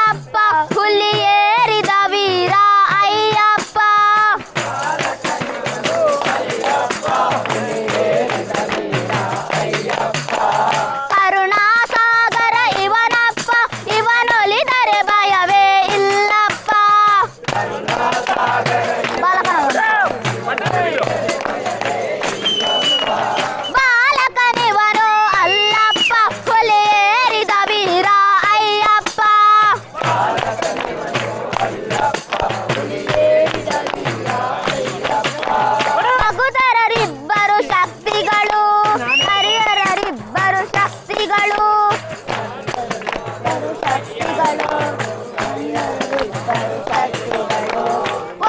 ಇವನಪ್ಪ ಹುಲಿ ಏರಿದ ವೀರ ಅಯ್ಯಪ್ಪ. ಕರುಣಾಸಾಗರ ಇವನಪ್ಪ ಇವನೊಲಿದರೆ ಭಯವೇ ಇಲ್ಲಪ್ಪ. ಬಾಲಕನಿವನು ಅಲ್ಲಪ್ಪ ಹುಲಿ ಏರಿದ ವೀರ ಅಯ್ಯಪ್ಪ. ಮಗುದರರಿಬ್ಬರು ಶಕ್ತಿಗಳು ಹರಿಹರರಿಬ್ಬರು ಶಕ್ತಿಗಳು.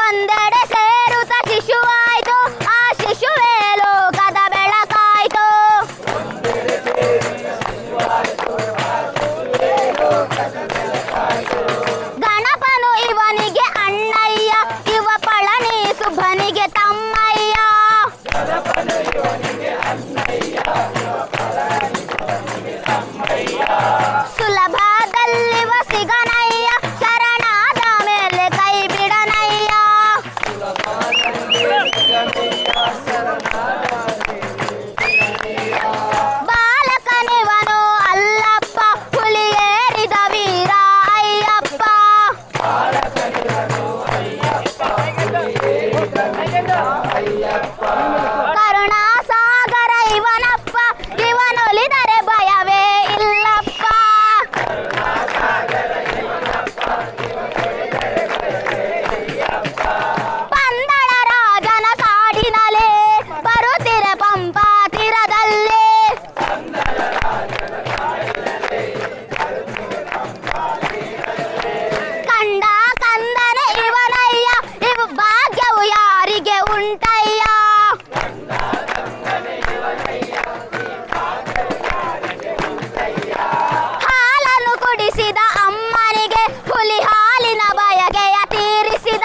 ಒಂದೆಡೆ ಸೇರುತ್ತ ಶಿಶುವಾಯ್ತು ಆ ಶಿಶುವೇ ಲೋಕದ ಬೆಳಕಾಯ್ತು. ಗಣಪನು ಇವನಿಗೆ ಅಣ್ಣಯ್ಯ ಇವ ಪಳನಿ ಸುಬ್ಬನಿಗೆ ತಮ್ಮಯ್ಯ. ಸುಲಭದಲ್ಲಿವ ಸಿಗನಯ್ಯ ಶರಣಾದ ಮೇಲೆ ಕೈ ಬಿಡನಯ್ಯ. ಬಾಲಕನಿವನು ಅಲ್ಲಪ್ಪ ಹುಲಿ ಏರಿದ ವೀರ ಅಯ್ಯಪ್ಪ. ಕರುಣಾಸಾಗರ ಇವನಪ್ಪ ಇವನೊಲಿದರೆ ಭಯವೇ ಇಲ್ಲಪ್ಪ. ಪಂದಳ ರಾಜನ ಕಾಡಿನಲೇ ಬರುತ್ತಿರೆ ಪಂಪಾ ತೀರದಲ್ಲಿ. ಕಂಡ ಕಂದನೆ ಇವನಯ್ಯ ಇವು ಭಾಗ್ಯವು ಯಾರಿಗೆ ಉಂಟಯ್ಯ. ಹಾಲನ್ನು ಕುಡಿಸಿದ ಅಮ್ಮನಿಗೆ ಹುಲಿ ಹಾಲಿನ ಬಯಕೆಯ ತೀರಿಸಿದ.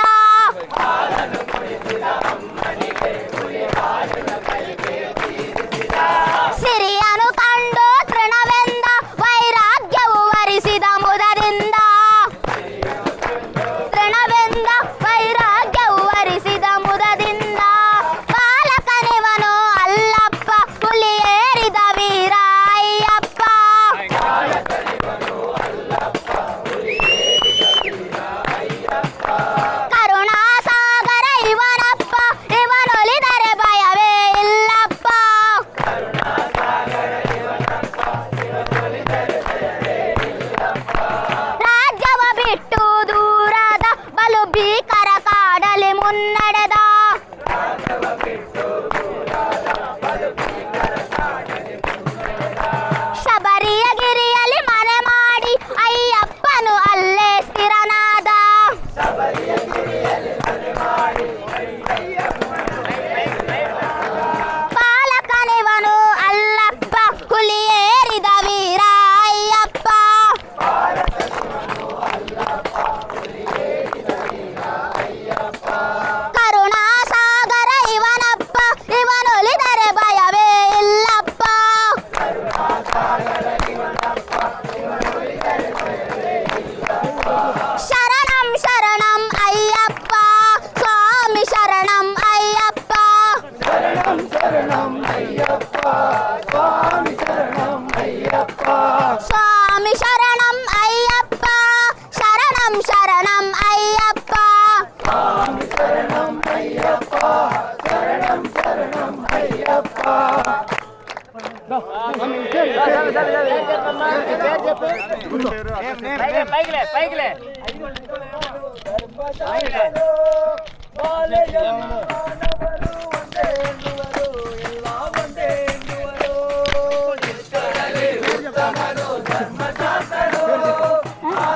ಸಿರಿಯನು ಕಂಡು ತೃಣವೆಂದ ವೈರಾಗ್ಯವು ವರಿಸಿದ ಮುದದಿಂದ. ತೃಣವೆಂದ ವೈರಾಗ್ಯವು ವರಿಸಿದ ಮುದದಿಂದ. ಬಾಲಕನಿವನು ಅಲ್ಲಪ್ಪ ಹುಲಿ ಏರಿದ ವೀರ ಅಯ್ಯಪ್ಪ. ಕರುಣಾಸಾಗರ ಇವನಪ್ಪ ಇವನೊಲಿದರೆ ಭಯವೇ ಇಲ್ಲಪ್ಪ. ರಾಜ್ಯವ ಬಿಟ್ಟು ದೂರದ ಬಲು ಭೀಕರ ಕಾಡಲಿ ಮುನ್ನಡೆದ. ಶಬರಿಯ ಗಿರಿಯಲ್ಲಿ ಮನೆ ಮಾಡಿ ಅಯ್ಯಪ್ಪನು ಅಲ್ಲೇ ಸ್ಥಿರನಾದ. ಬಾಲಕನಿವನು ಅಲ್ಲಪ್ಪ ಹುಲಿ ಏರಿದ ವೀರ ಅಯ್ಯಪ್ಪ. ಕರುಣಾಸಾಗರ ಇವನಪ್ಪ ಇವನೊಲಿದರೆ ಭಯವೇ ಇಲ್ಲಪ್ಪ. ಶರಣಂ ಶರಣಂ ಅಯ್ಯಪ್ಪ ಸ್ವಾಮಿ ಶರಣಂ ಅಯ್ಯಪ್ಪ. ಸ್ವಾಮಿ ಶರಣಂ ಅಯ್ಯಪ್ಪ ಶರಣಂ ಶರಣಂ ಅಯ್ಯಪ್ಪ.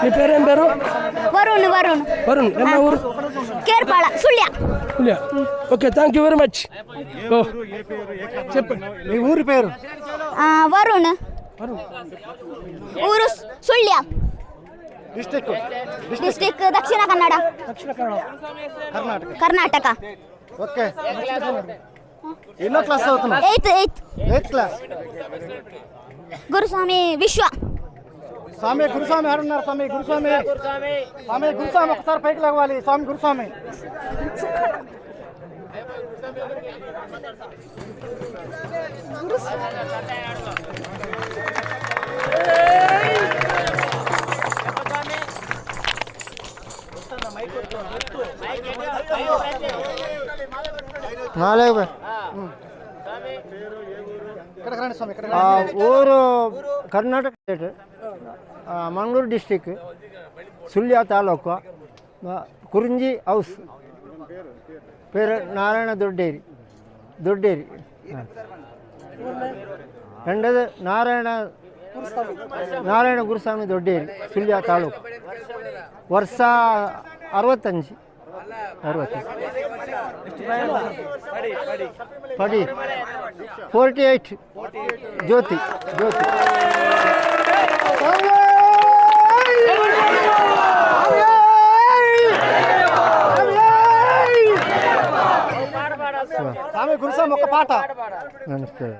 నీ పేరేం పేరు? వరుణ్ వరుణ్ వరుణ్. ఎన్న ఊరు? Kerpala Sullia. Okay, thank you very much. చెప్పండి మీ ఊరి పేరు? వరుణ్. ಊರು ಸುಳ್ಯ. ಡಿಸ್ಟ್ರಿಕ್ಟ್ ದಕ್ಷಿಣ ಕನ್ನಡ, ಕರ್ನಾಟಕ. ఓకే, ఎన్నో క్లాస్ చదువుతున్నావు? Eighth class. గురుస్వామి విశ్వ. స్వామి గురుస్వామి ఆడున్నారు స్వామి గురుస్వామి స్వామి గురుస్వామి ఒకసారి పైకి లేవాలి స్వామి గురుస్వామి ఇక్కడికి రండి స్వామి ఇక్కడ ಊರು Karnataka state Mangaluru district Sullia taluk Kurinji house పేరు నారాయణ దొడ్డేరి రెండోది నారాయణ గురుస్వామి దొడ్డేరి సుಳ್ಯ ತಾಲೂಕು ವರ್ಷ 65 ಪಡಿ 48 ಜ್ಯೋತಿ స్వామి గురుస్వామి ఒక పాట నమస్తే